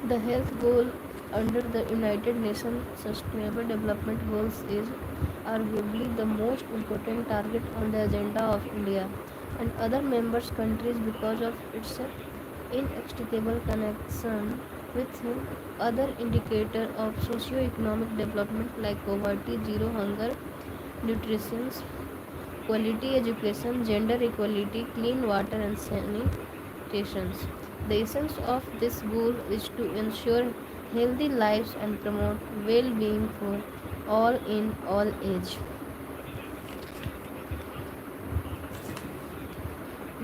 The health goal under the United Nations Sustainable Development Goals is arguably the most important target on the agenda of India and other member countries because of its inextricable connection with other indicators of socio-economic development like poverty, zero hunger, nutrition, quality education, gender equality, clean water, and sanitation. The essence of this goal is to ensure healthy lives and promote well being for all in all age,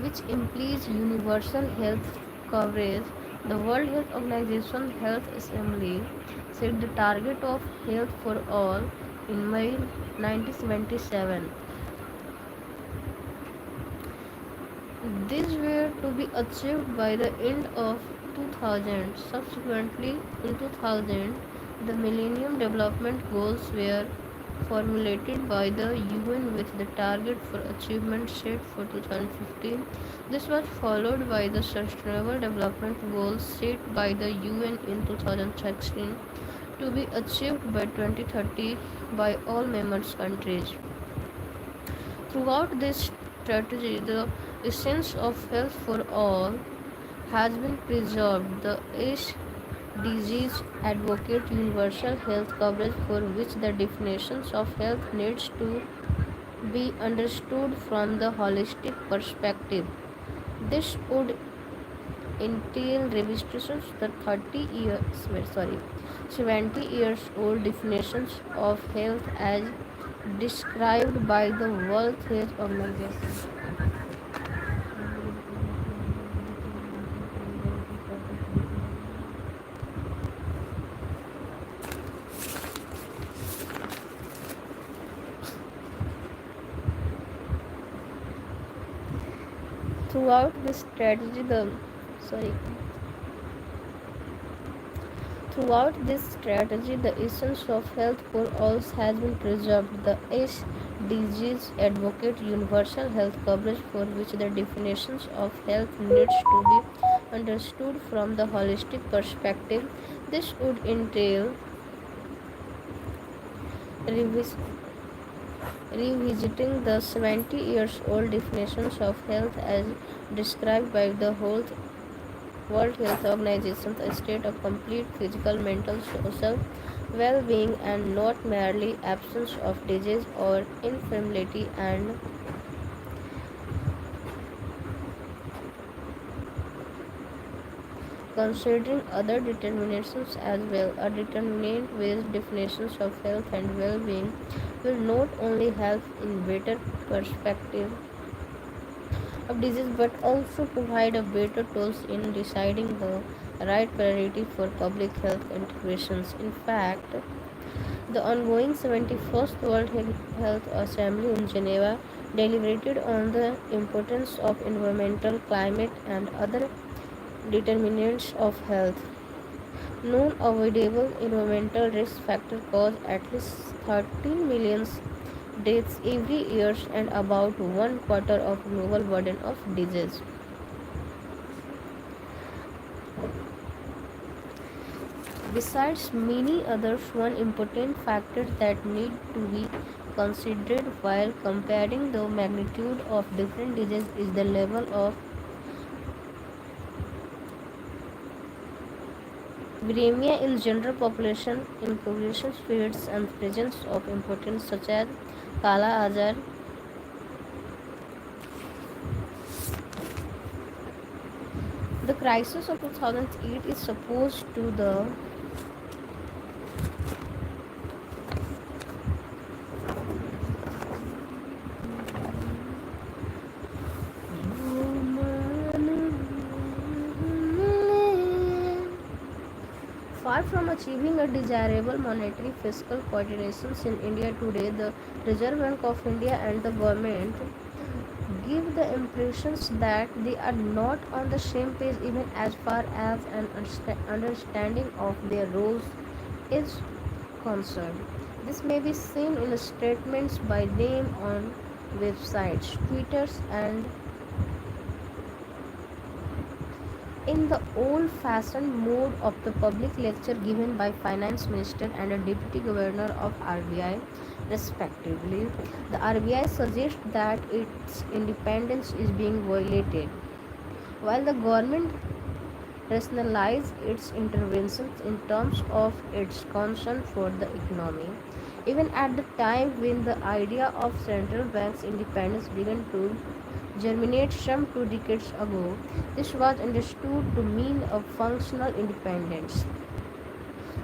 which implies universal health coverage. The World Health Organization Health Assembly set the target of health for all in May 1977. These were to be achieved by the end of 2000. Subsequently, in 2000, the Millennium Development Goals were formulated by the UN with the target for achievement set for 2015. This was followed by the Sustainable Development Goals set by the UN in 2016 to be achieved by 2030 by all member countries. Throughout this strategy, the essence of health for all has been preserved. The SDGs advocate universal health coverage for which the definitions of health needs to be understood from the holistic perspective. This would entail revisions the 70 years old definitions of health as described by the World Health Organization. Throughout this strategy, sorry. Throughout this strategy, the essence of health for all has been preserved. The SDGs advocate universal health coverage for which the definitions of health needs to be understood from the holistic perspective. This would entail revis- revisiting the 70 years old definitions of health as described by the World Health Organization, a state of complete physical, mental, social well-being and not merely absence of disease or infirmity, and considering other determinations as well. A determinant-based definition of health and well-being will not only help in better perspective of disease but also provide a better tools in deciding the right priority for public health interventions. In fact, the ongoing 71st World Health Assembly in Geneva deliberated on the importance of environmental, climate, and other determinants of health. Non-avoidable environmental risk factors cause at least 13 million deaths every year and about one quarter of global burden of disease. Besides many others, one important factor that need to be considered while comparing the magnitude of different diseases is the level of viremia in general population, incubation periods, and presence of importance such as Kala Azar. The crisis of 2008 is supposed to the far from achieving a desirable monetary fiscal coordination in India today, the Reserve Bank of India and the government give the impressions that they are not on the same page even as far as an understanding of their roles is concerned. This may be seen in statements by them on websites, Twitters, and in the old-fashioned mode of the public lecture given by finance minister and a deputy governor of RBI respectively. The RBI suggests that its independence is being violated, while the government rationalizes its interventions in terms of its concern for the economy. Even at the time when the idea of central bank's independence began to germinate some 2 decades ago, this was understood to mean a functional independence.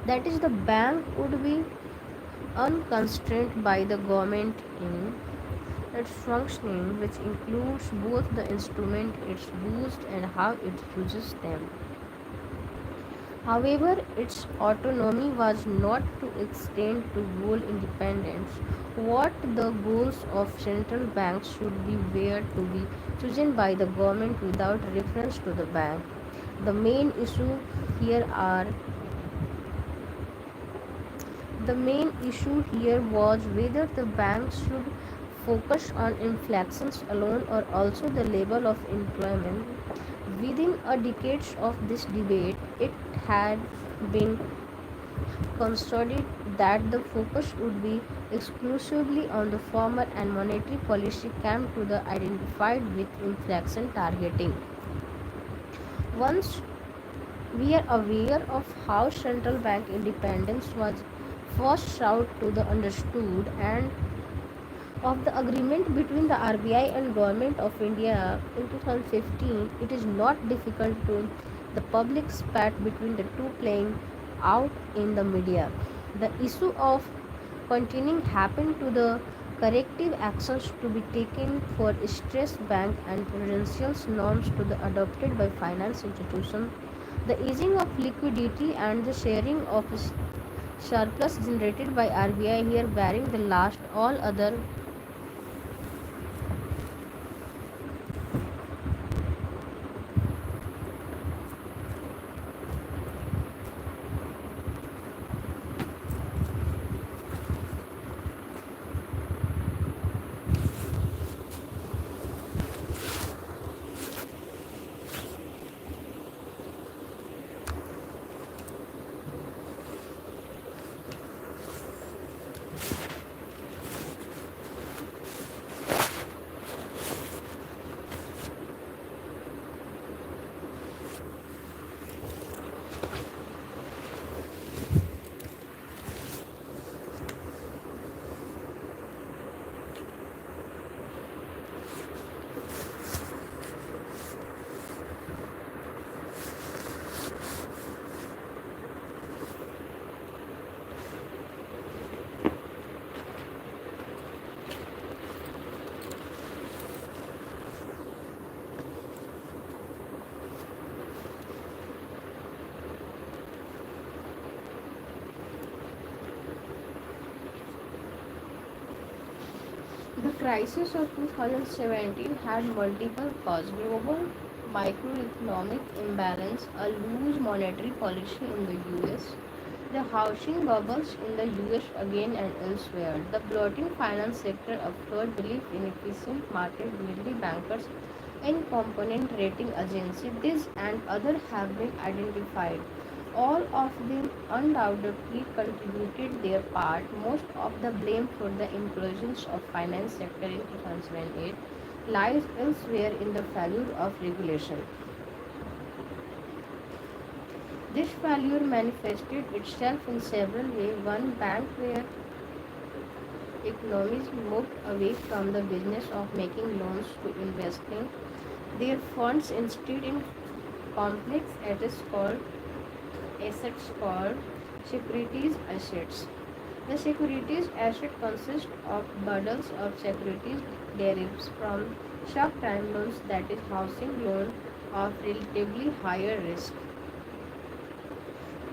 That is, the bank would be unconstrained by the government in its functioning, which includes both the instrument it uses and how it uses them. However, its autonomy was not to extend to goal independence. What the goals of central banks should be were to be chosen by the government without reference to the bank. The main issue here are the main issue here was whether the banks should focus on inflations alone or also the level of employment. Within a decade of this debate, it had been conceded that the focus would be exclusively on the former and monetary policy came to the identified with inflation targeting. Once we are aware of how central bank independence was first sought to the understood and of the agreement between the RBI and Government of India in 2015, it is not difficult to the public spat between the two playing out in the media. The issue of continuing happened to the corrective actions to be taken for stressed bank and prudential norms to the adopted by finance institutions, the easing of liquidity and the sharing of surplus generated by RBI here bearing the last all other. The crisis of 2017 had multiple causes: global macroeconomic imbalance, a loose monetary policy in the US, the housing bubbles in the US again and elsewhere, the bloating finance sector, a flawed belief in efficient market, mainly bankers and component rating agencies. These and others have been identified. All of them undoubtedly contributed their part. Most of the blame for the implosions of finance sector in 2008 lies elsewhere in the failure of regulation. This failure manifested itself in several ways. One, bank where economies moved away from the business of making loans to investing their funds instead in complex assets called securities assets. The securities asset consists of bundles of securities derived from short-term loans, that is, housing loan of relatively higher risk.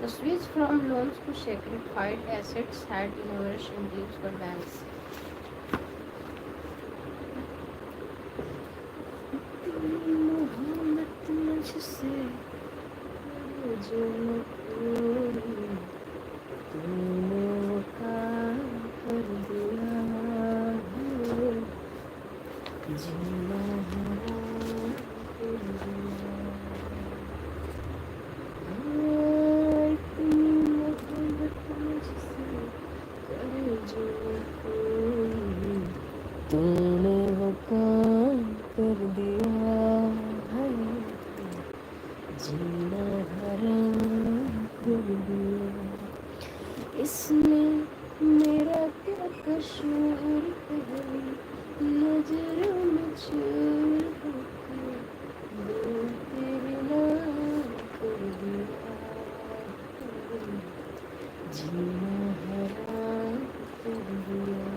The switch from loans to securitized assets had enormous implications for banks. मोहब्बत मुझसे जो न कोई तूने वो काम कर दिया है, जीना हराम कर दिया। इतनी मोहब्बत मुझसे करे जो न कोई तूने वो काम कर दिया है, जीना हराम कर दिया। इसमें मेरा क्या कसूर है, नजरों में चूर होके दिल तेरे नाम कर दिया है, जीना हराम कर दिया।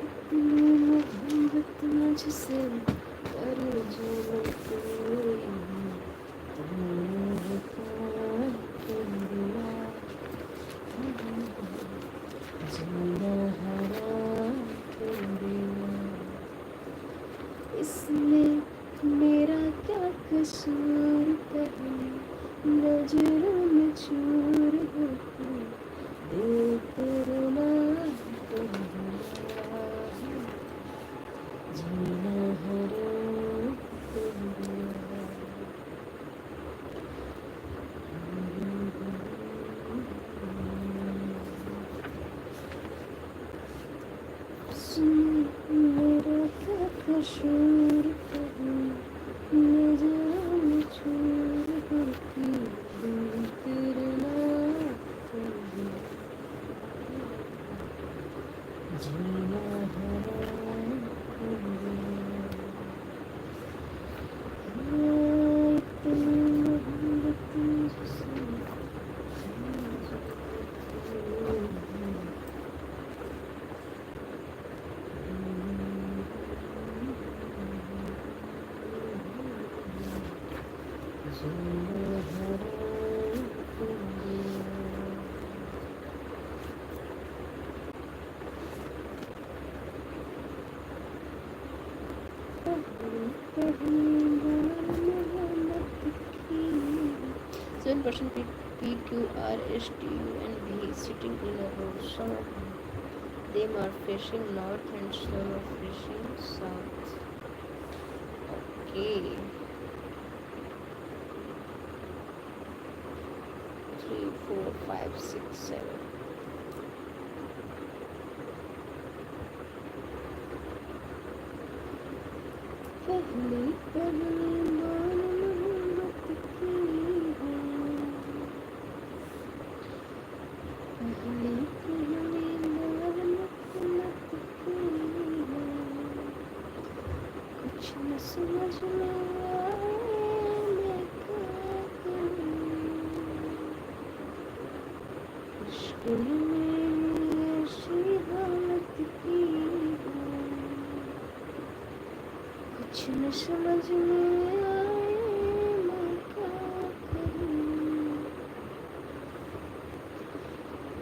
इतनी मोहब्बत मुझसे करे जो न कोई तूने वो काम कर दिया है, जीना हराम कर दिया। इसमें मेरा क्या कसूर है, नजरों में चूर होके दिल तेरे नाम कर दिया है, जीना हराम कर दिया। मेरा क्या कसूर है, नजरों में चूर होके दिल तेरे नाम कर दिया, जीना हराम कर दिया। इतनी मोहब्बत मुझसे जीना हराम कर दिया। Seven person PQRSTU and V sitting in a row. Some of them are facing north and some are facing south. Okay. 3, 4, 5, 6, 7. पहली पहली बार मोहब्बत की है, पहली पहली बार मोहब्बत की है, कुछ न समझ में आए मैं क्या करूं, मुश्किल में ऐसी हालत की है, कुछ न समझ में आए मैं क्या करूं।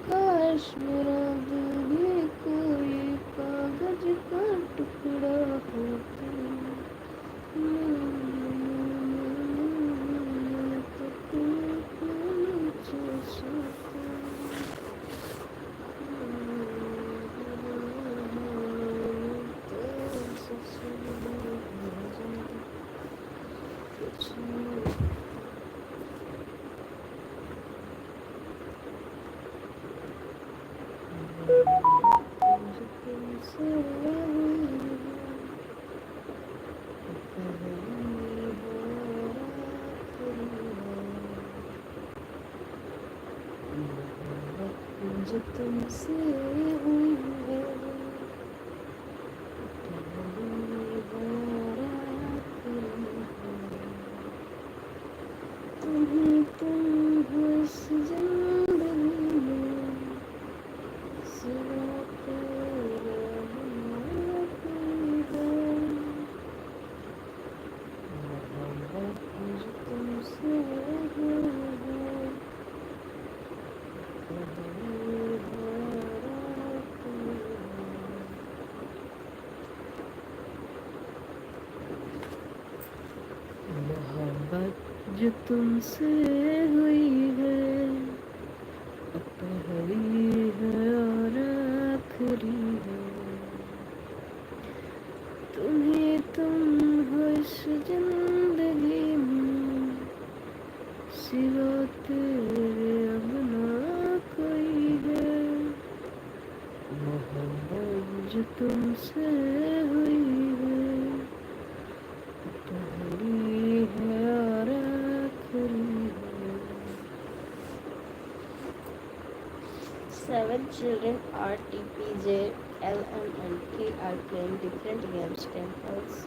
काश मेरा दिल भी कोई कागज का टुकड़ा होता, तो टूट नीचे सोता। जो तुमसे हुई है तुम्हें तुम हो इस जिंदगी में सिवा तेरे बिना कोई है मोहब्बत जो तुमसे हुई है मोहब्बत जो तुमसे हुई है अब पहली है और आखिरी है तुम्हें तुम हो इस जिंदगी में सिवा तेरे अब ना कोई है मोहब्बत जो तुमसे हुई है पहली है और आखिरी है। 7 children R T P J L M and K are playing different games. Temples.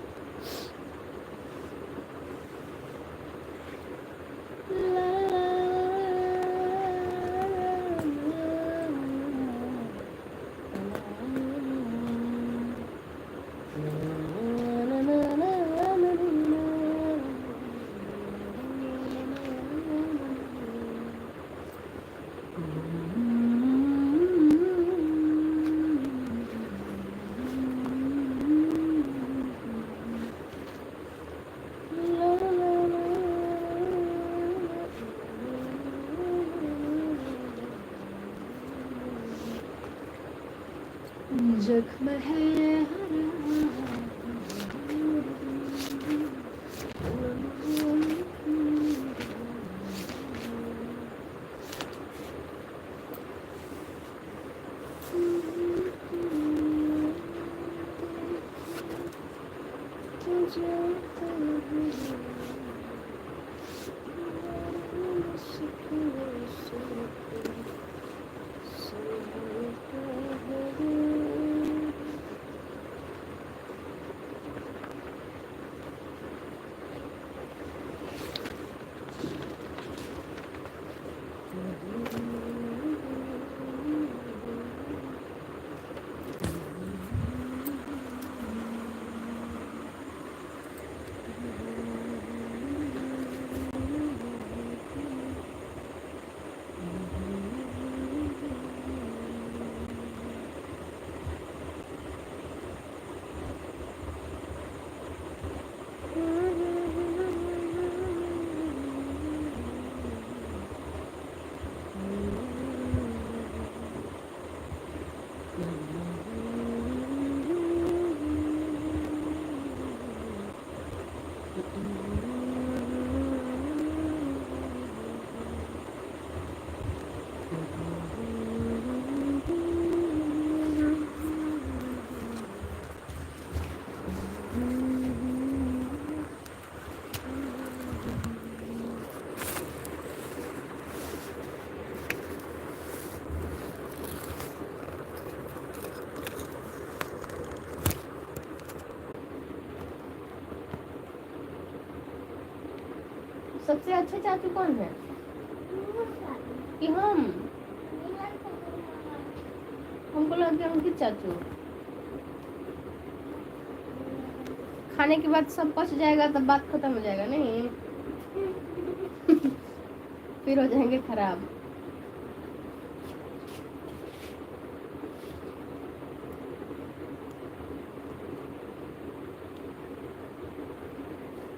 जख्म है सबसे अच्छे चाचू कौन है कि हमको लगता है उनकी चाचू खाने के बाद सब पच जाएगा तब बात खत्म हो जाएगा नहीं फिर हो जाएंगे खराब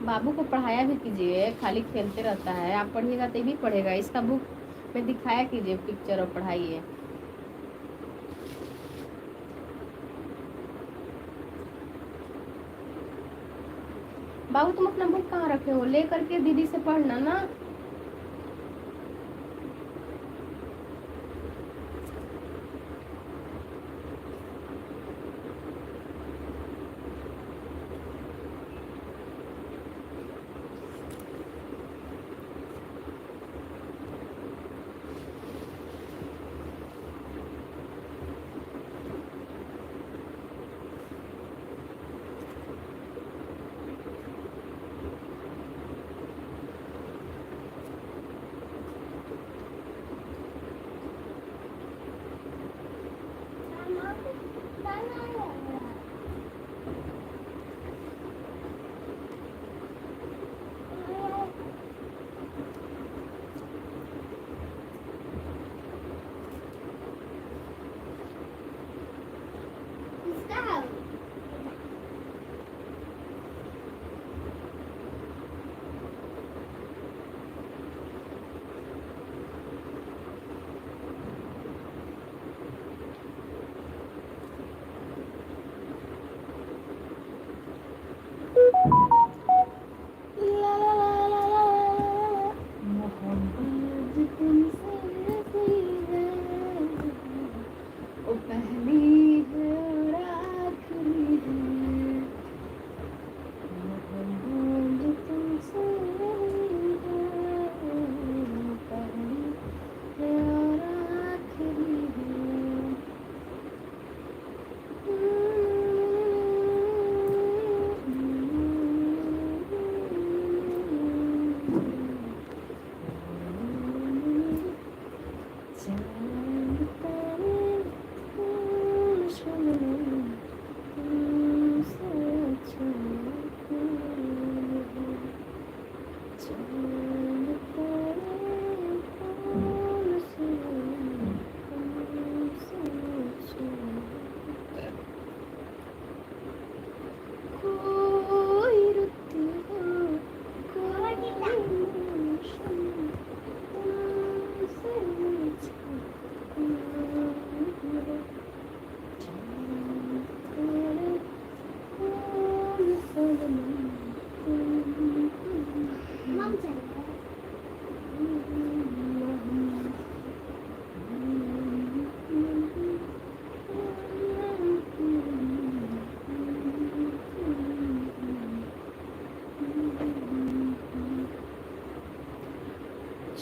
बाबू को पढ़ाया भी कीजिए खाली खेलते रहता है आप पढ़िएगा तो भी पढ़ेगा इसका बुक में दिखाया कीजिए पिक्चर और पढ़ाइए बाबू तुम अपना बुक कहाँ रखे हो ले करके दीदी से पढ़ना ना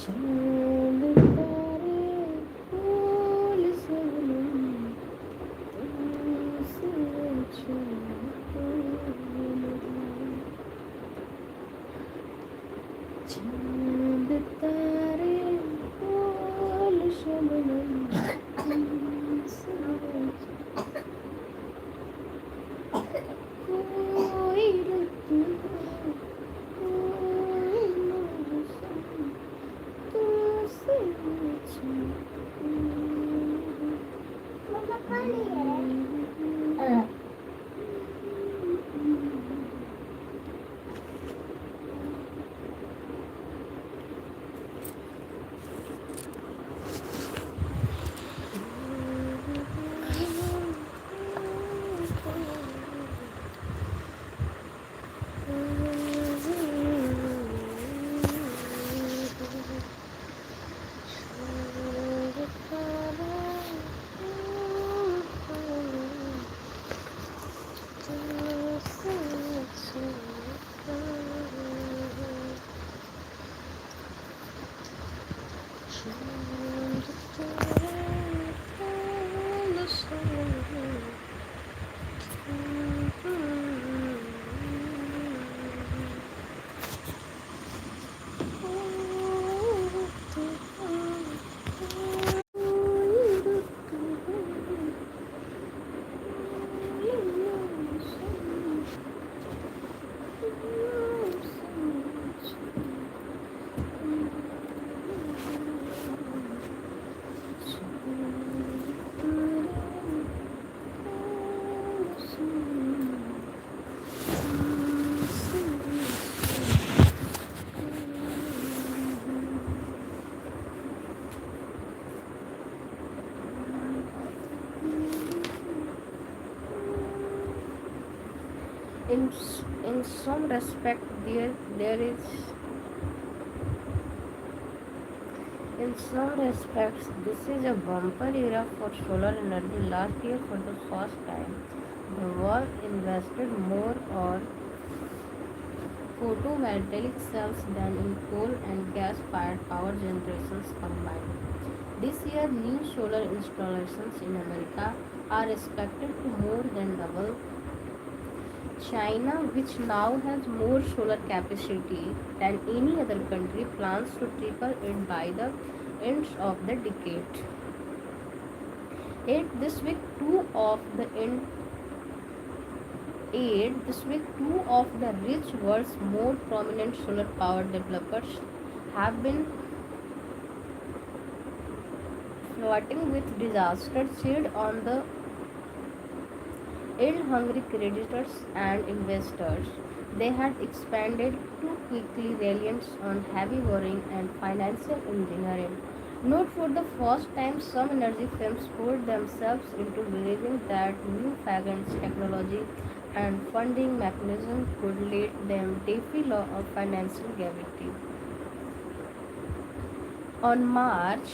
चांद तारे फूल सनम तुमसे छूटे नहीं। चांद तारे फूल शबनम तुमसे कोई रुत कोई मौसम तुमसे छूटे नहीं। In, in some respect, there is in some respects, this is a bumper era for solar energy. Last year, for the first time, the world invested more on photovoltaic cells than in coal and gas-fired power generations combined. This year, new solar installations in America are expected to more than double. China, which now has more solar capacity than any other country, plans to triple it by the end of the decade. Yet this week, two of the rich world's more prominent solar power developers have been flirting with disaster shade on the yield-hungry creditors and investors. They had expanded too quickly, reliance on heavy borrowing and financial engineering. Note for the first time, some energy firms poured themselves into believing that newfangled technology and funding mechanisms could let them defy law of financial gravity. On March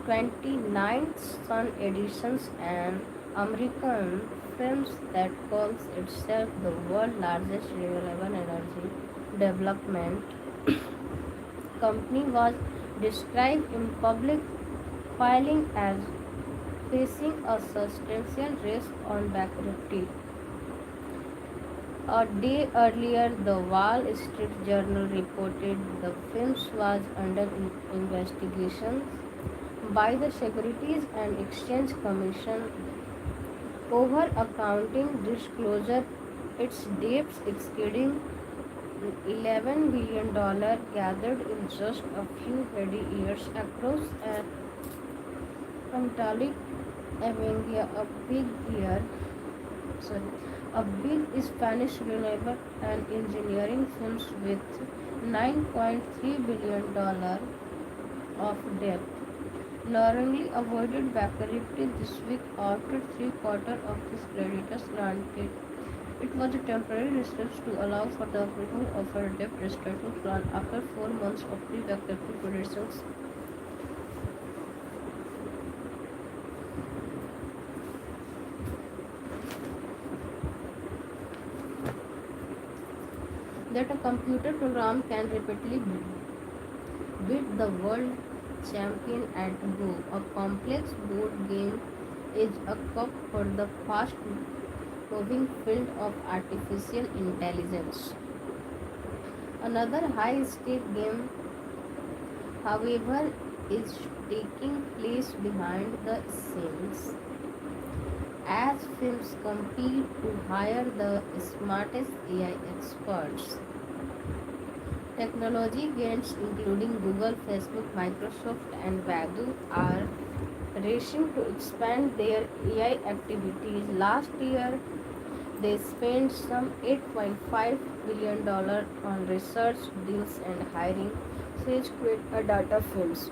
29th, Sun Editions, an American firm that calls itself the world's largest renewable energy development company, was described in public filing as facing a substantial risk on bankruptcy. A day earlier, the Wall Street Journal reported the firm was under investigation by the Securities and Exchange Commission over accounting disclosure, its debts exceeding $11 billion gathered in just a few heady years across a Pantalic Avengea, sorry, a big Spanish renewable and engineering firm with $9.3 billion of debt narrowly avoided bankruptcy this week after three-quarters of its creditors granted it was a temporary restraint to allow for the approval of a debt restructuring plan after 4 months of pre-bankruptcy proceedings. That a computer program can rapidly beat the world champion at Go. A complex board game is a cup for the fast moving field of artificial intelligence. Another high stake game, however, is taking place behind the scenes as firms compete to hire the smartest AI experts. Technology giants including Google, Facebook, Microsoft, and Baidu are racing to expand their AI activities. Last year, they spent some $8.5 billion on research deals and hiring sage data firms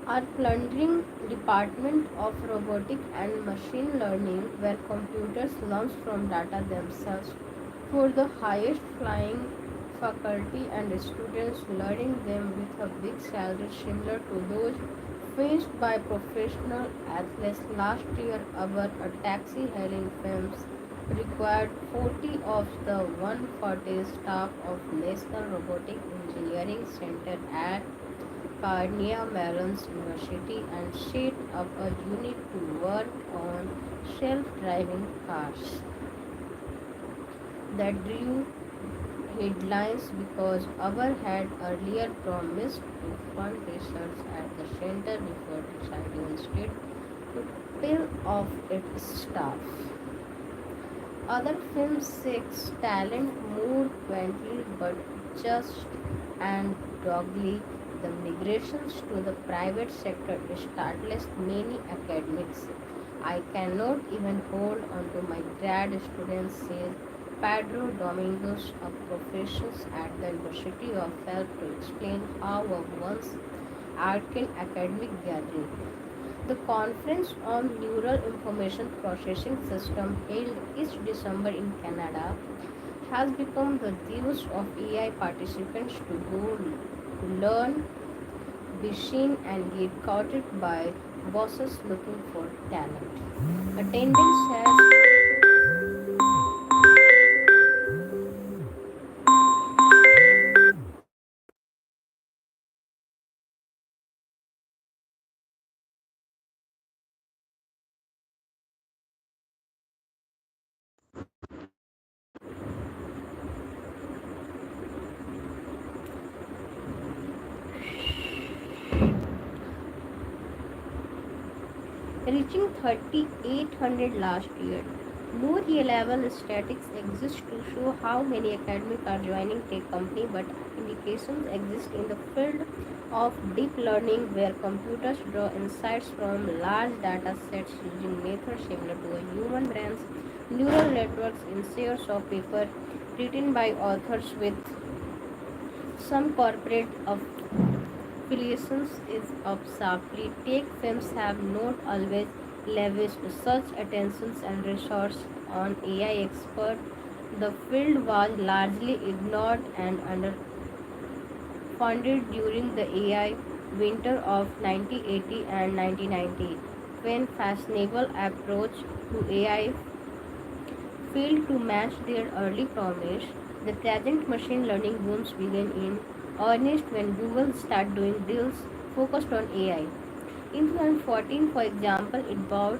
are plundering Department of Robotic and Machine Learning where computers learn from data themselves for the highest flying faculty and students learning them with a big salary similar to those faced by professional athletes. Last year, our taxi hailing firms required 40 of the 140 staff of National Robotic Engineering Center at Carnegie Mellon University and set up a unit to work on self-driving cars that drew headlines because our had earlier promised to fund research at the center before deciding instead to pay off its staff. Other films seeks talent more quietly but just and doggedly. The migrations to the private sector startled many academics. I cannot even hold on to my grad student, says Pedro Domingos, a professor at the University of Health, to explain how a once arcane academic gathering. The Conference on Neural Information Processing System held each December in Canada has become the deuce of AI participants to go to learn, be seen, and get courted by bosses looking for talent. Attendance has reaching 3,800 last year. No reliable statistics exist to show how many academics are joining tech company, but indications exist in the field of deep learning where computers draw insights from large data sets using methods similar to a human brain's neural networks in series of papers written by authors with some corporate affiliations is obscurely. Tech firms have not always lavished such attentions and resources on AI experts. The field was largely ignored and underfunded during the AI winter of 1980 and 1990, when fashionable approach to AI failed to match their early promise. The present machine learning booms began in earnest when Google started doing deals focused on AI. In 2014, for example, it bought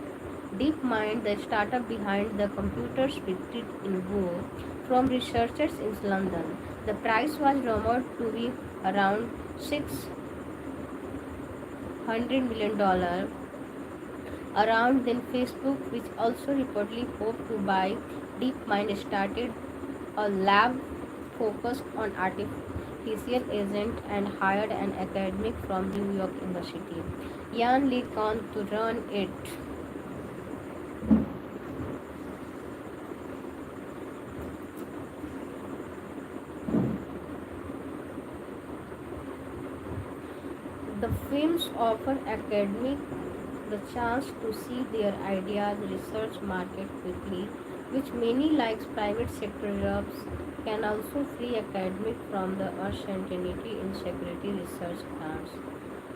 DeepMind, the startup behind the computers victory in Go, from researchers in London. The price was rumored to be around $600 million. Around then, Facebook, which also reportedly hoped to buy DeepMind, started a lab focused on artificial agent and hired an academic from New York University, Yan Lee Kwan, to run it. The films offer academic the chance to see their ideas research market quickly, which many like private sector jobs can also free academic from the uncertainty in security research grants.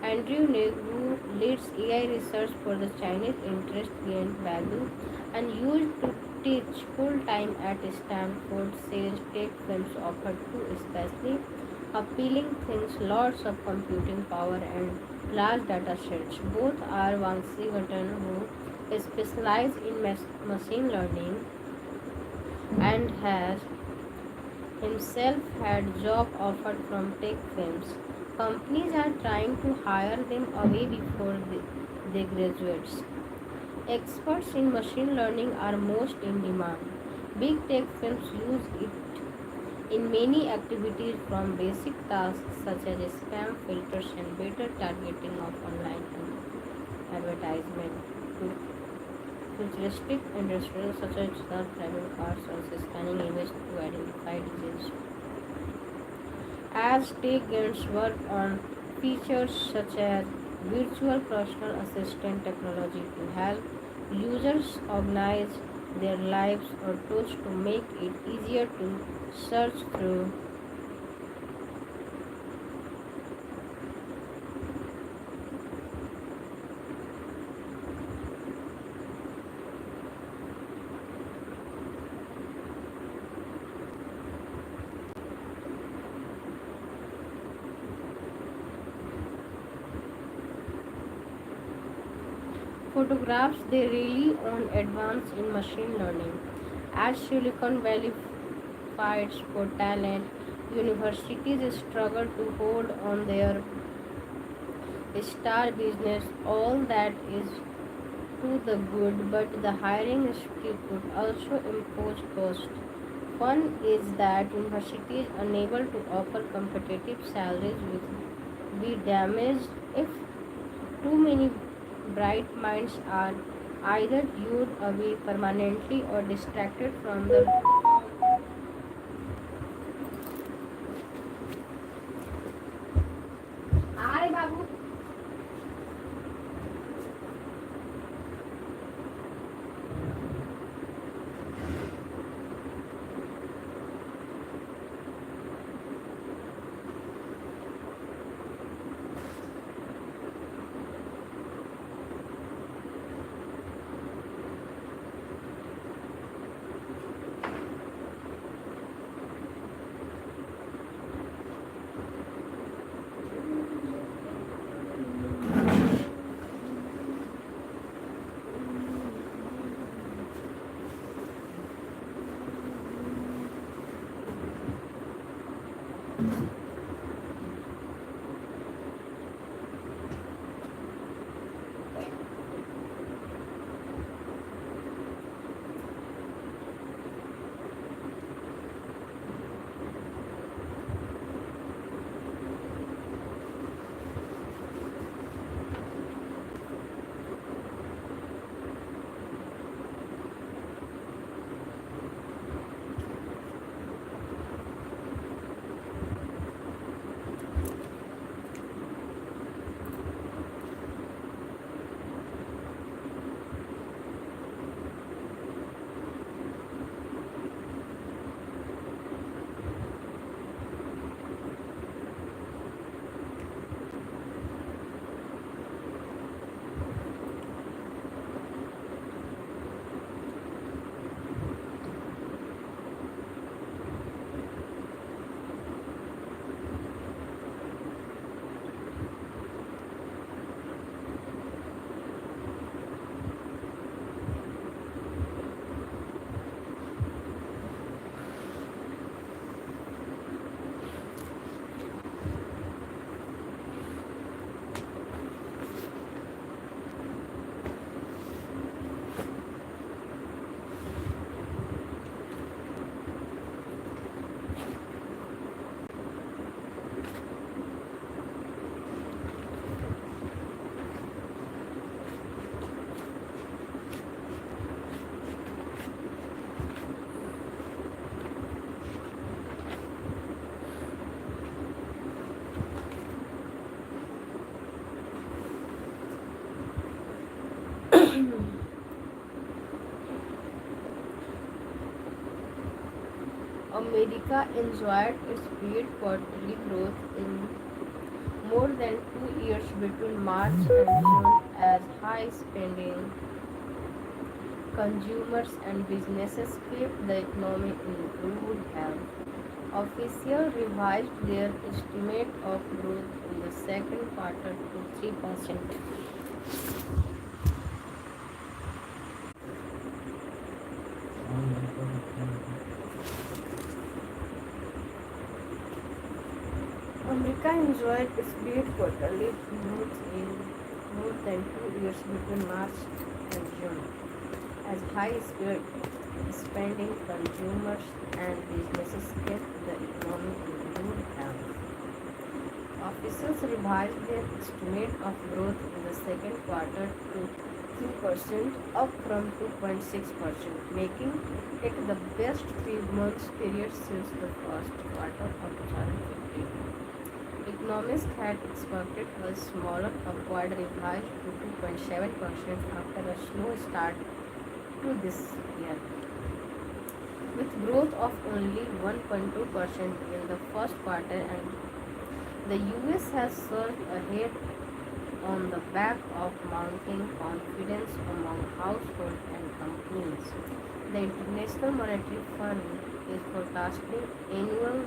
Andrew Neg, who leads AI research for the Chinese interest behind Baidu and used to teach full time at Stanford says tech films offer two especially appealing things lots of computing power and large data sets. Both are Vamsi Gatan who specializes in machine learning and has himself had job offered from tech firms. Companies are trying to hire them away before they graduates. Experts in machine learning are most in demand. Big tech firms use it in many activities from basic tasks such as spam filters and better targeting of online advertisement to futuristic industries such as self-driving cars or scanning images to identify disease. As tech giants work on features such as virtual personal assistant technology to help users organize their lives or tools to make it easier to search through. Photographs they really on advance in machine learning. As Silicon Valley fights for talent, universities struggle to hold on their star business. All that is to the good, but the hiring streak could also impose cost. One is that universities unable to offer competitive salaries will be damaged if too many bright minds are either lured away permanently or distracted from the. Aye, Babu. America enjoyed its speed quarterly growth in more than 2 years between March and June as high spending consumers and businesses keep the economy in good health. Officials revised their estimate of growth in the second quarter to 3%. America enjoyed its best quarterly growth in more than 2 years between March and June, as high-speed spending consumers and businesses kept the economy in good health. Officials revised their estimate of growth in the second quarter to 3%, up from 2.6%, making it the best 3 months period since the first quarter of 2015. Economists had expected a smaller upward revise to 2.7% after a slow start to this year, with growth of only 1.2% in the first quarter, and the US has surged ahead on the back of mounting confidence among households and companies. The International Monetary Fund is forecasting annual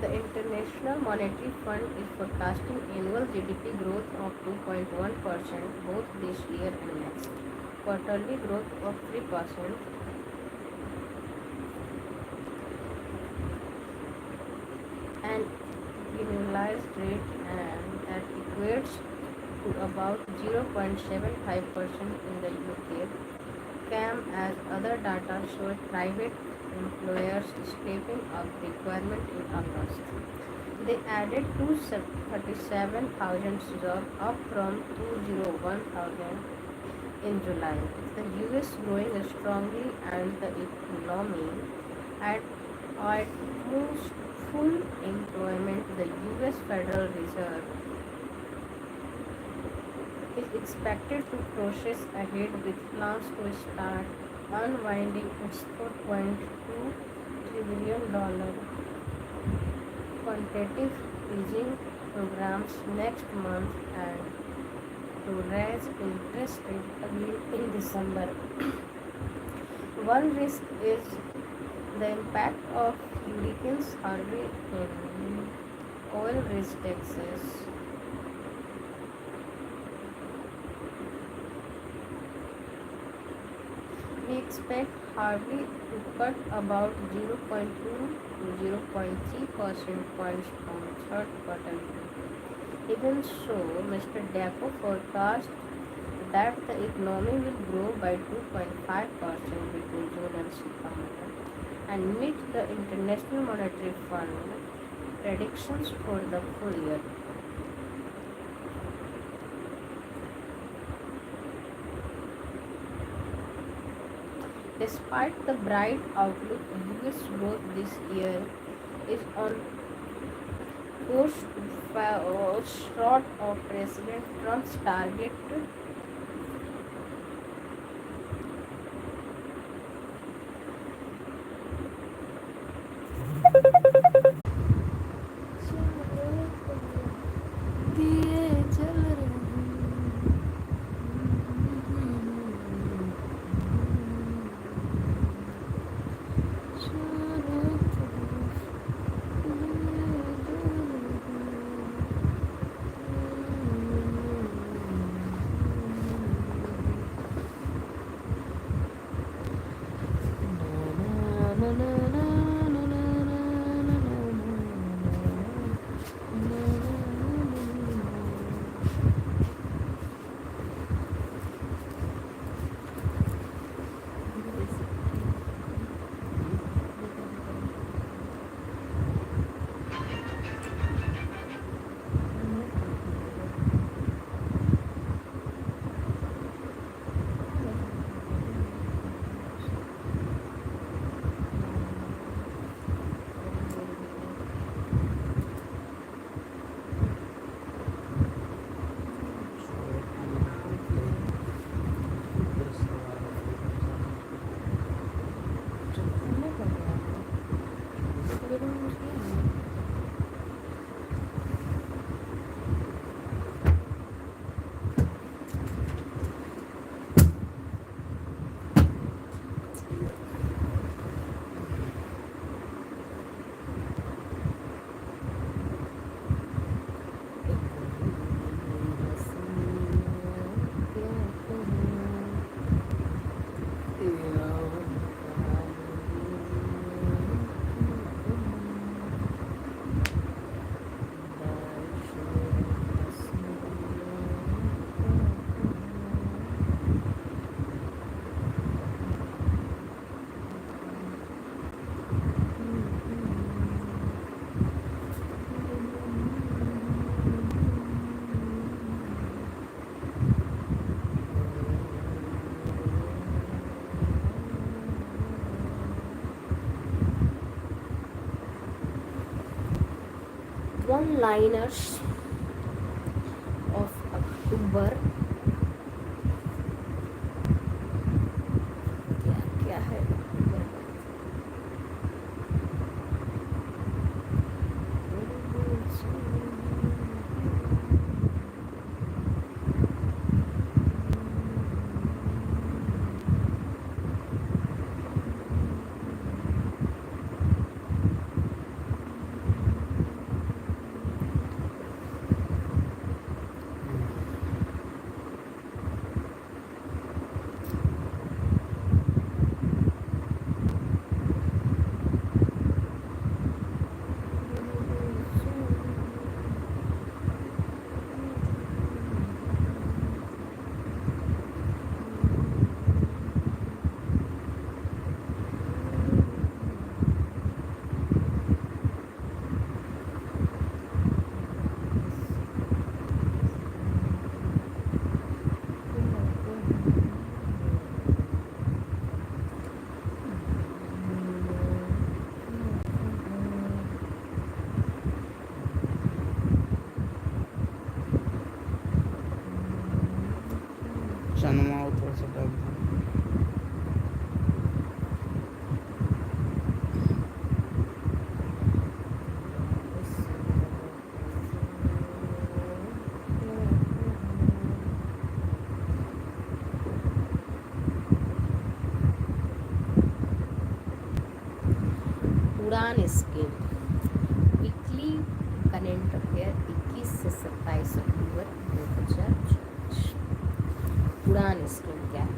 The International Monetary Fund is forecasting annual GDP growth of 2.1% both this year and next. Quarterly growth of 3% and annualized rate, and that equates to about 0.75% in the UK, came as other data showed private employers stepping up requirement in August. They added 237,000 jobs, up from 201,000 in July. The US growing strongly and the economy at almost full employment. The US Federal Reserve is expected to process ahead with plans to start unwinding its $4.2 trillion quantitative easing programs next month, and to raise interest rate again in December. One risk is the impact of Hurricanes Harvey in oil-rich Texas. We expect Harvey to cut about 0.2 to 0.3 percent points from third quarter. Even so, Mr. Deco forecast that the economy will grow by 2.5% between June and September and meet the International Monetary Fund predictions for the full year. Despite the bright outlook, US growth this year is on course to fall short of President Trump's target. दिए जल रहे one liners of October क्या क्या है सनमा ऊपर से डाल दो। उड़ान स्कीम वीकली करंट अफेयर 21 से 27 अक्टूबर 2024। उड़ान स्कीम क्या है?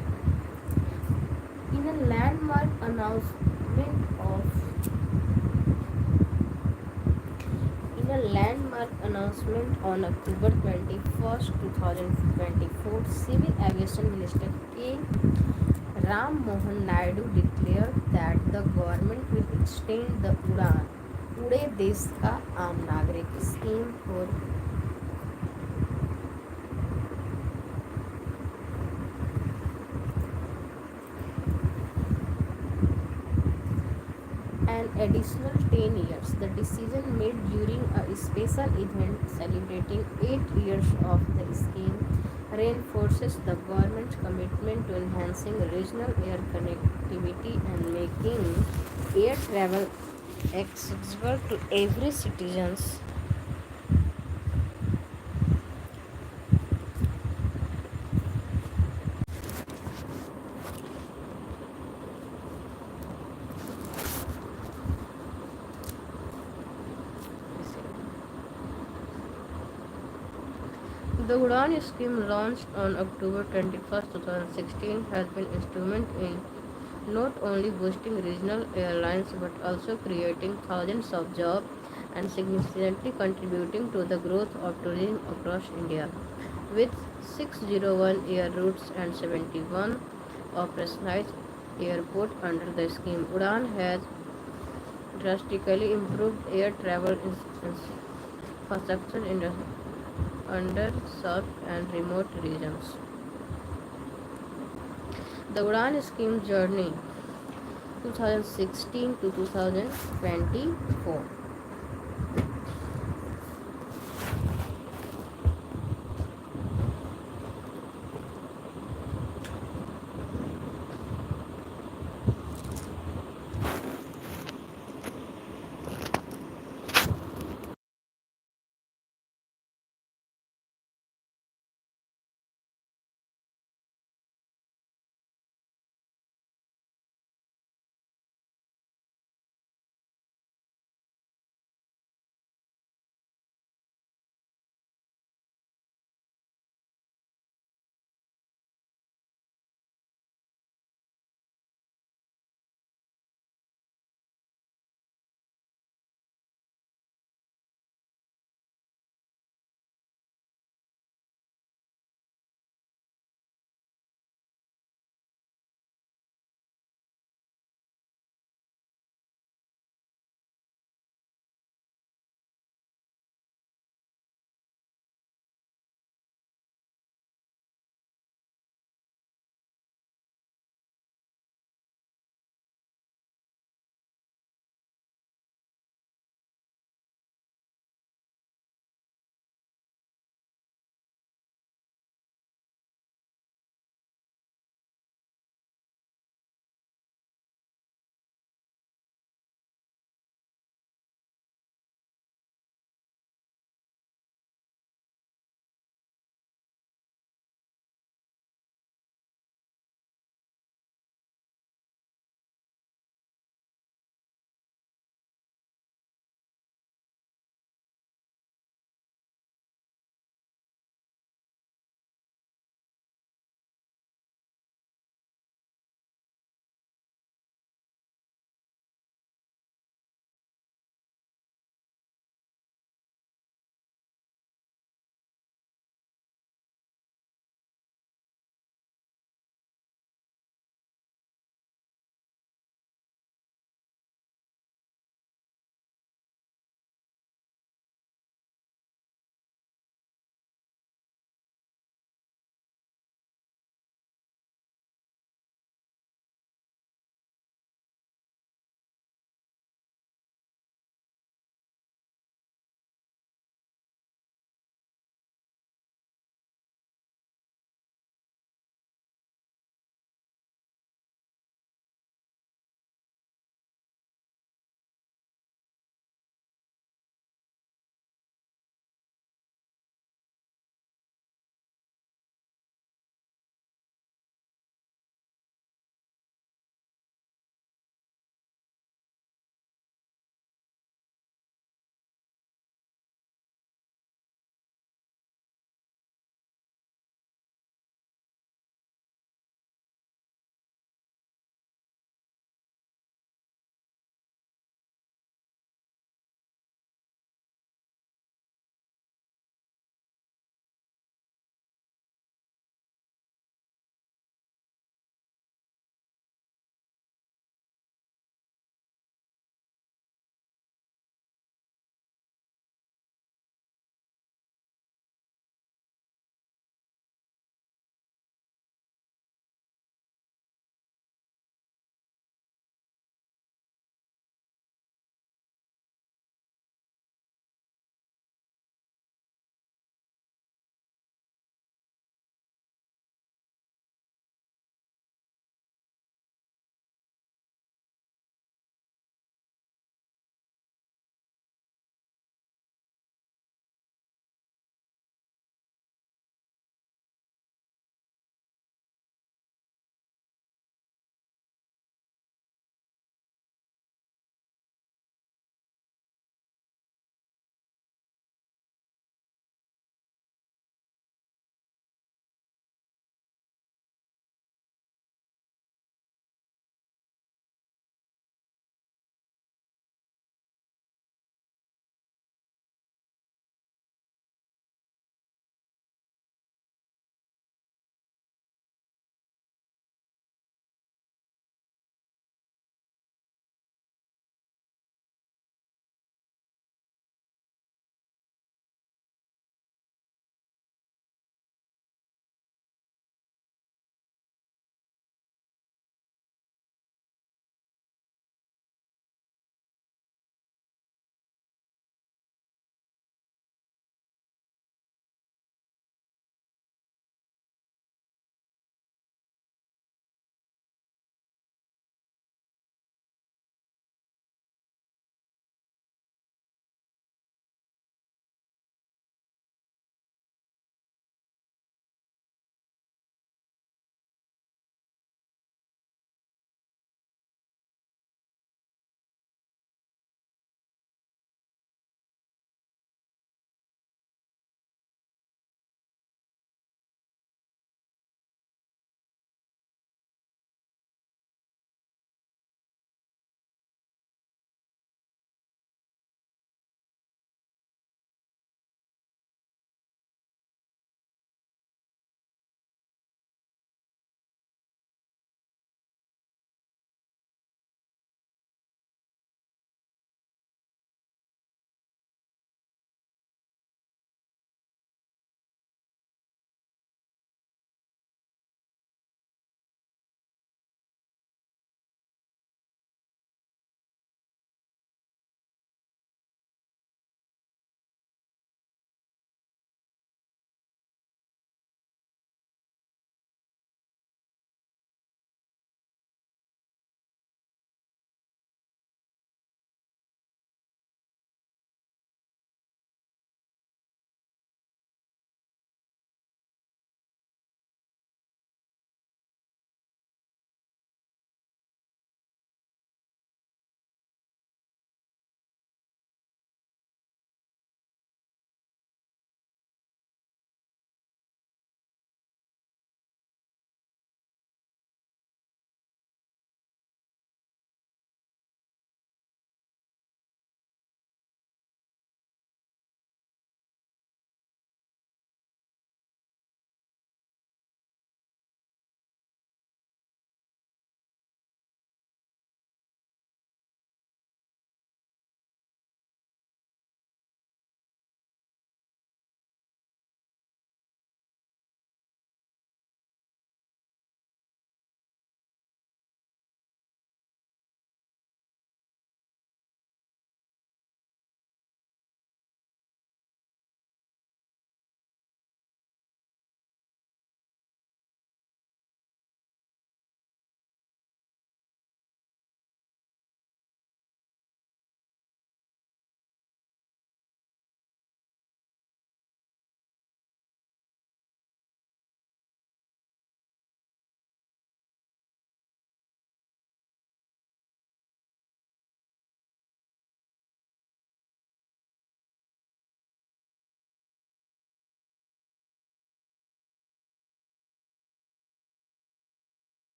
In a landmark announcement of In a landmark announcement on October 21, 2024, Civil Aviation Minister K. Ram Mohan Naidu declared that the government will extend the उड़े देश का आम नागरिक scheme for an additional 10 years. The decision made during a special event celebrating 8 years of the scheme reinforces the government's commitment to enhancing regional air connectivity and making air travel accessible to every citizens. The Udan scheme launched on October 21, 2016 has been instrumental in not only boosting regional airlines but also creating thousands of jobs and significantly contributing to the growth of tourism across India. With 601 air routes and 71 operationalized airports under the scheme, Udan has drastically improved air travel infrastructure in the underserved and remote regions. The Udan Scheme Journey 2016 to 2024.